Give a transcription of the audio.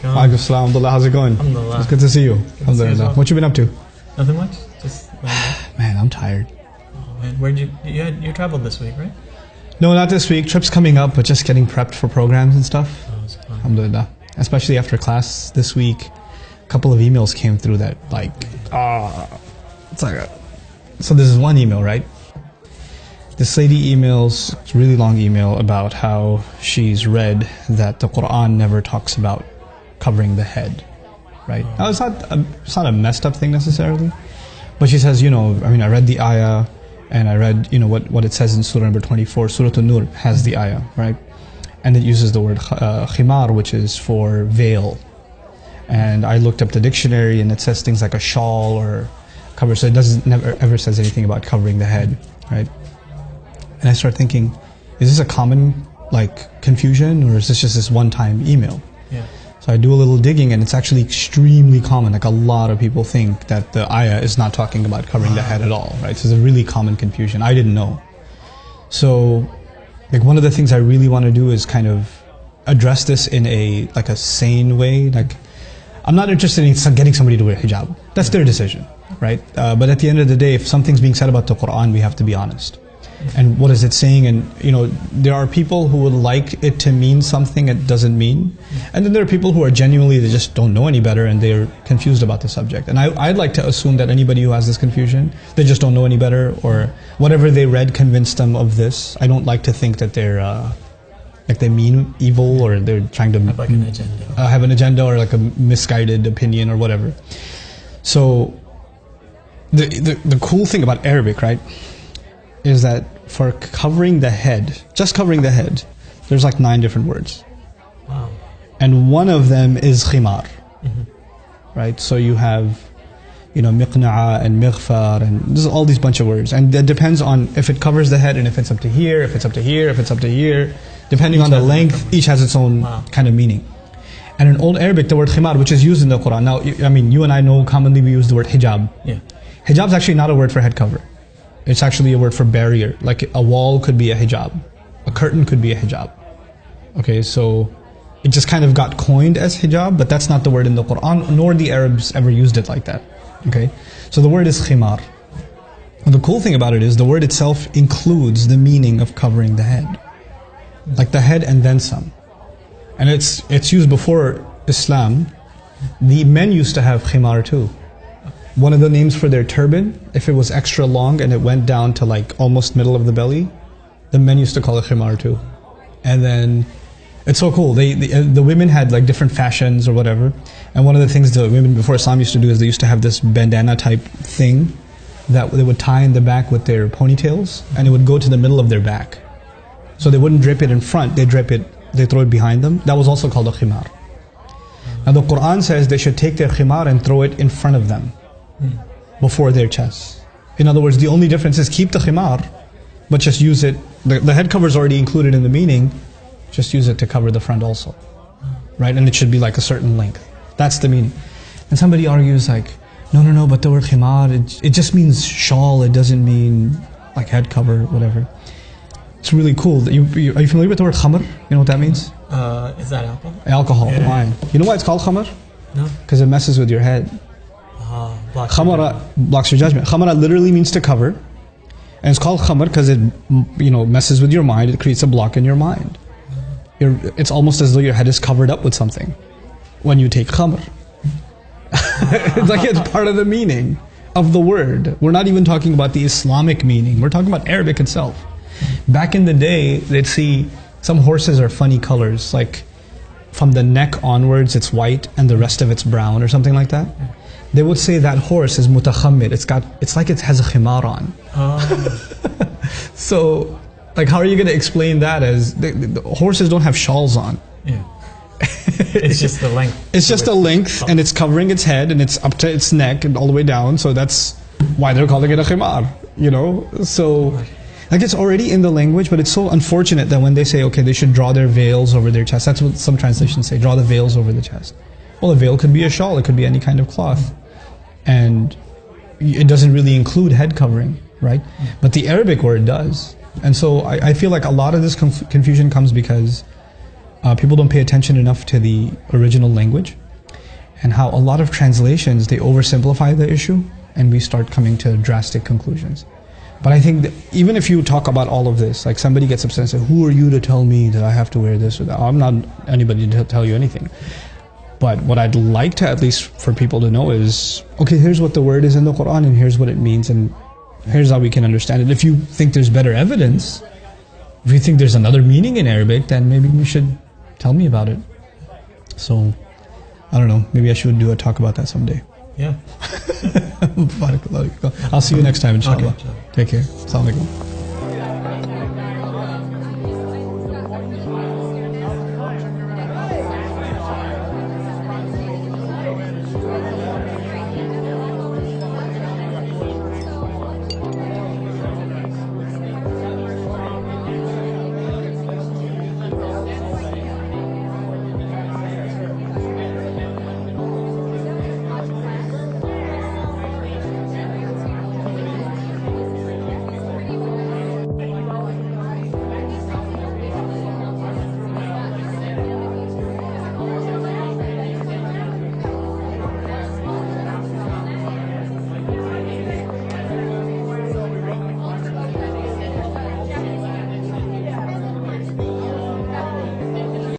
Alaikum Assalam, Alhamdulillah, how's it going? Alhamdulillah. It's good to see you. Alhamdulillah. Well. What you been up to? Nothing much. Just Man, I'm tired. Oh, man. Where'd you traveled this week, right? No, not this week. Trip's coming up, but just getting prepped for programs and stuff. Oh, it's fun. Alhamdulillah. Especially after class this week, a couple of emails came through that it's like so this is one email, right? This lady emails, it's a really long email about how she's read that the Quran never talks about covering the head, right? Now, it's not a messed up thing necessarily, but she says, I read the ayah and I read, what it says in Surah number 24, Surah An-Nur has the ayah, right? And it uses the word khimar, which is for veil. And I looked up the dictionary and it says things like a shawl or cover, so it never ever says anything about covering the head, right? And I start thinking, is this a common confusion, or is this just this one-time email? Yeah. So I do a little digging, and it's actually extremely common. Like, a lot of people think that the ayah is not talking about covering the head at all, right? So it's a really common confusion. I didn't know. So, one of the things I really want to do is kind of address this in a sane way. I'm not interested in getting somebody to wear hijab. That's their decision, right? But at the end of the day, if something's being said about the Quran, we have to be honest. And what is it saying? And there are people who would like it to mean something it doesn't mean, and then there are people who are genuinely, they just don't know any better and they're confused about the subject. And I'd like to assume that anybody who has this confusion, they just don't know any better, or whatever they read convinced them of this. I don't like to think that they're they mean evil, or they're trying to have an agenda, have an agenda, or a misguided opinion or whatever. So the cool thing about Arabic, right, is that for covering the head, just covering the head, there's 9 different words. Wow. And one of them is khimar. Right? So you have, miqna'a and mighfar, and there's all these bunch of words. And that depends on if it covers the head, and if it's up to here, if it's up to here, if it's up to here. Depending on the length, each has its own kind of meaning. And in Old Arabic, the word khimar, which is used in the Quran. Now, you and I know commonly we use the word hijab. Yeah. Hijab is actually not a word for head cover. It's actually a word for barrier. Like a wall could be a hijab. A curtain could be a hijab. Okay, so it just kind of got coined as hijab, but that's not the word in the Quran, nor the Arabs ever used it like that. Okay, so the word is khimar. And the cool thing about it is the word itself includes the meaning of covering the head. Like the head and then some. And it's used before Islam. The men used to have khimar too. One of the names for their turban, if it was extra long and it went down to almost middle of the belly, the men used to call it khimar too. And then, it's so cool. The women had different fashions or whatever. And one of the things the women before Islam used to do is they used to have this bandana type thing that they would tie in the back with their ponytails, and it would go to the middle of their back. So they wouldn't drape it in front, they throw it behind them. That was also called a khimar. Now the Quran says they should take their khimar and throw it in front of them, before their chests. In other words, the only difference is keep the khimar, but just use it, the head cover is already included in the meaning, just use it to cover the front also. Right? And it should be a certain length. That's the meaning. And somebody argues no, but the word khimar, it just means shawl, it doesn't mean head cover, whatever. It's really cool. Are you familiar with the word khamr? You know what that means? Is that alcohol? Alcohol, wine. You know why it's called khamr? No. Because it messes with your head. Khamara blocks your judgment. Khamara literally means to cover, and it's called khamr because it messes with your mind. It creates a block in your mind. It's almost as though your head is covered up with something when you take khamr. It's part of the meaning of the word. We're not even talking about the Islamic meaning. We're talking about Arabic itself. Back in the day, they'd see some horses are funny colors, from the neck onwards it's white and the rest of it's brown or something like that. They would say that horse is mutakhammir. It's like it has a khimar on. So, how are you going to explain that as the horses don't have shawls on? Yeah. It's just the length. It's just a length, and it's covering its head, and it's up to its neck and all the way down. So that's why they're calling it a khimar. So it's already in the language, but it's so unfortunate that when they say, okay, they should draw their veils over their chest. That's what some translations say, draw the veils over the chest. Well, a veil could be a shawl, it could be any kind of cloth. And it doesn't really include head covering, right? But the Arabic word does. And so I feel like a lot of this confusion comes because people don't pay attention enough to the original language, and how a lot of translations, they oversimplify the issue and we start coming to drastic conclusions. But I think that even if you talk about all of this, like somebody gets upset and says, who are you to tell me that I have to wear this or that? I'm not anybody to tell you anything. But what I'd like to, at least for people to know, is, okay, here's what the word is in the Quran and here's what it means and here's how we can understand it. If you think there's better evidence, if you think there's another meaning in Arabic, then maybe you should tell me about it. So, I don't know, maybe I should do a talk about that someday. Yeah. I'll see you next time, inshallah. Okay, Take care. Assalamu alaikum.